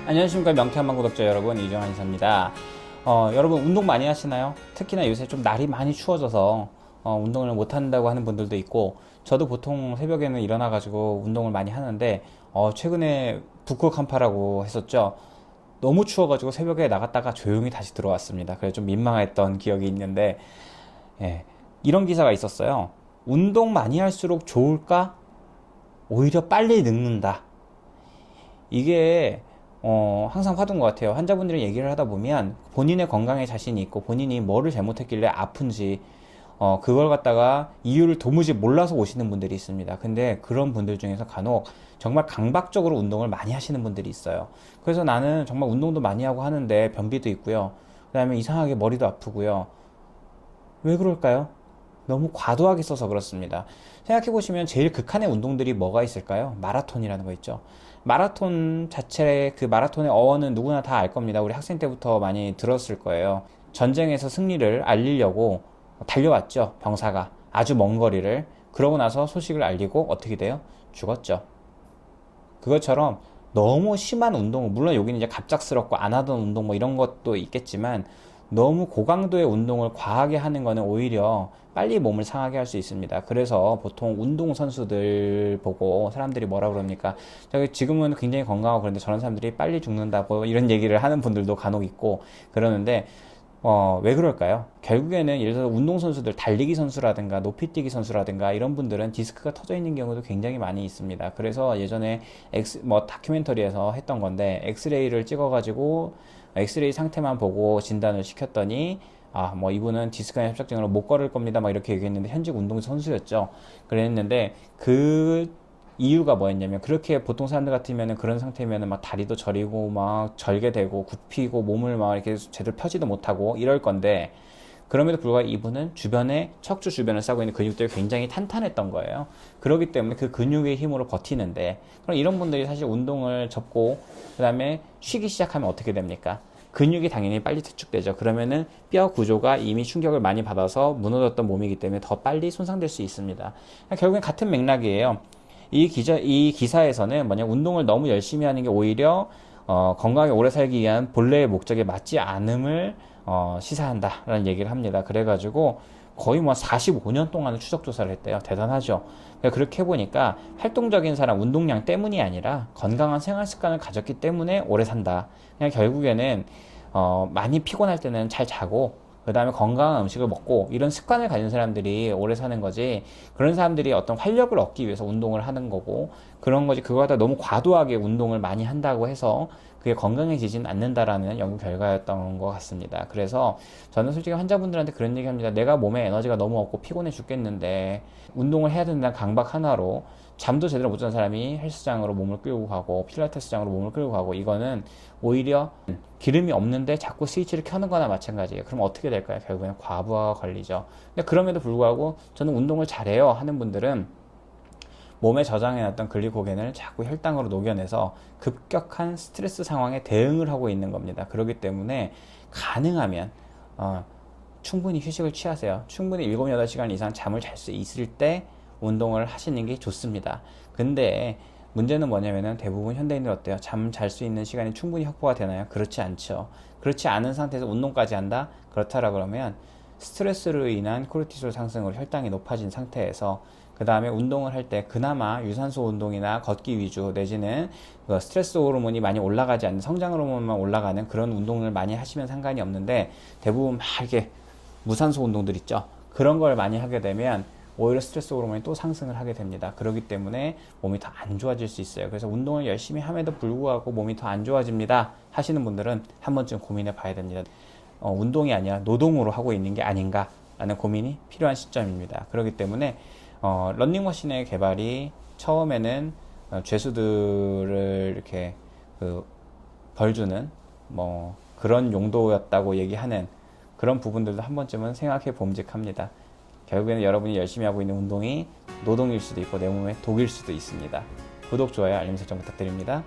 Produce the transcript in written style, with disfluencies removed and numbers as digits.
안녕하십니까. 명쾌한만 구독자 여러분, 이정환 이사입니다. 여러분 운동 많이 하시나요? 특히나 요새 좀 날이 많이 추워져서 운동을 못 한다고 하는 분들도 있고, 저도 보통 새벽에는 일어나 가지고 운동을 많이 하는데, 최근에 북극 한파라고 했었죠. 너무 추워가지고 새벽에 나갔다가 조용히 다시 들어왔습니다. 그래서 좀 민망했던 기억이 있는데, 예, 이런 기사가 있었어요. 운동 많이 할수록 좋을까? 오히려 빨리 늙는다. 이게 항상 화두인 것 같아요. 환자분들이 얘기를 하다 보면 본인의 건강에 자신이 있고 본인이 뭐를 잘못했길래 아픈지 그걸 갖다가 이유를 도무지 몰라서 오시는 분들이 있습니다. 근데 그런 분들 중에서 간혹 정말 강박적으로 운동을 많이 하시는 분들이 있어요. 그래서 나는 정말 운동도 많이 하고 하는데 변비도 있고요. 그 다음에 이상하게 머리도 아프고요. 왜 그럴까요? 너무 과도하게 써서 그렇습니다. 생각해보시면 제일 극한의 운동들이 뭐가 있을까요? 마라톤이라는 거 있죠. 마라톤 자체의 그 마라톤의 어원은 누구나 다 알 겁니다. 우리 학생 때부터 많이 들었을 거예요. 전쟁에서 승리를 알리려고 달려왔죠. 병사가. 아주 먼 거리를. 그러고 나서 소식을 알리고 어떻게 돼요? 죽었죠. 그것처럼 너무 심한 운동, 물론 여기는 이제 갑작스럽고 안 하던 운동 뭐 이런 것도 있겠지만, 너무 고강도의 운동을 과하게 하는 거는 오히려 빨리 몸을 상하게 할 수 있습니다. 그래서 보통 운동 선수들 보고 사람들이 뭐라 그럽니까? 저기 지금은 굉장히 건강하고 그런데 저런 사람들이 빨리 죽는다고 이런 얘기를 하는 분들도 간혹 있고 그러는데, 왜 그럴까요? 결국에는 예를 들어 운동선수들, 달리기 선수라든가 높이뛰기 선수라든가 이런 분들은 디스크가 터져 있는 경우도 굉장히 많이 있습니다. 그래서 예전에 다큐멘터리에서 했던 건데, 엑스레이를 찍어가지고 엑스레이 상태만 보고 진단을 시켰더니, 뭐 이분은 디스크의 협착증으로 못 걸을 겁니다. 막 이렇게 얘기했는데, 현직 운동선수였죠. 그랬는데, 그 이유가 뭐였냐면, 그렇게 보통 사람들 같으면 그런 상태면은 막 다리도 저리고 막 절개되고 굽히고 몸을 막 이렇게 제대로 펴지도 못하고 이럴 건데, 그럼에도 불구하고 이분은 주변에 척추 주변을 싸고 있는 근육들이 굉장히 탄탄했던 거예요. 그렇기 때문에 그 근육의 힘으로 버티는데, 그럼 이런 분들이 사실 운동을 접고 그 다음에 쉬기 시작하면 어떻게 됩니까? 근육이 당연히 빨리 수축되죠. 그러면은 뼈 구조가 이미 충격을 많이 받아서 무너졌던 몸이기 때문에 더 빨리 손상될 수 있습니다. 결국엔 같은 맥락이에요. 이 기사에서는 뭐냐, 운동을 너무 열심히 하는 게 오히려 건강하게 오래 살기 위한 본래의 목적에 맞지 않음을 시사한다라는 얘기를 합니다. 그래가지고 거의 뭐 45년 동안을 추적 조사를 했대요. 대단하죠. 그러니까 그렇게 해보니까 활동적인 사람, 운동량 때문이 아니라 건강한 생활 습관을 가졌기 때문에 오래 산다. 그냥 결국에는 많이 피곤할 때는 잘 자고, 그 다음에 건강한 음식을 먹고 이런 습관을 가진 사람들이 오래 사는 거지, 그런 사람들이 어떤 활력을 얻기 위해서 운동을 하는 거고 그런 거지, 그거 갖다 너무 과도하게 운동을 많이 한다고 해서 그게 건강해지진 않는다라는 연구 결과였던 것 같습니다. 그래서 저는 솔직히 환자분들한테 그런 얘기 합니다. 내가 몸에 에너지가 너무 없고 피곤해 죽겠는데 운동을 해야 된다는 강박 하나로 잠도 제대로 못 자는 사람이 헬스장으로 몸을 끌고 가고 필라테스장으로 몸을 끌고 가고, 이거는 오히려 기름이 없는데 자꾸 스위치를 켜는 거나 마찬가지예요. 그럼 어떻게 될까요? 결국에는 과부하가 걸리죠. 근데 그럼에도 불구하고 저는 운동을 잘해요 하는 분들은 몸에 저장해놨던 글리코겐을 자꾸 혈당으로 녹여내서 급격한 스트레스 상황에 대응을 하고 있는 겁니다. 그렇기 때문에 가능하면 충분히 휴식을 취하세요. 충분히 7, 8시간 이상 잠을 잘 수 있을 때 운동을 하시는 게 좋습니다. 근데 문제는 뭐냐면은 대부분 현대인들 어때요? 잠 잘 수 있는 시간이 충분히 확보가 되나요? 그렇지 않죠. 그렇지 않은 상태에서 운동까지 한다? 그렇다라 그러면 스트레스로 인한 코르티솔 상승으로 혈당이 높아진 상태에서 그 다음에 운동을 할 때 그나마 유산소 운동이나 걷기 위주 내지는 그 스트레스 호르몬이 많이 올라가지 않는 성장 호르몬만 올라가는 그런 운동을 많이 하시면 상관이 없는데, 대부분 막 이렇게 무산소 운동들 있죠. 그런 걸 많이 하게 되면 오히려 스트레스 호르몬이 또 상승을 하게 됩니다. 그렇기 때문에 몸이 더 안 좋아질 수 있어요. 그래서 운동을 열심히 함에도 불구하고 몸이 더 안 좋아집니다 하시는 분들은 한 번쯤 고민해 봐야 됩니다. 운동이 아니라 노동으로 하고 있는 게 아닌가 라는 고민이 필요한 시점입니다. 그렇기 때문에 런닝머신의 개발이 처음에는 죄수들을 이렇게 벌 주는 뭐 그런 용도였다고 얘기하는 그런 부분들도 한 번쯤은 생각해 봄직합니다. 결국에는 여러분이 열심히 하고 있는 운동이 노동일 수도 있고 내 몸에 독일 수도 있습니다. 구독, 좋아요, 알림 설정 부탁드립니다.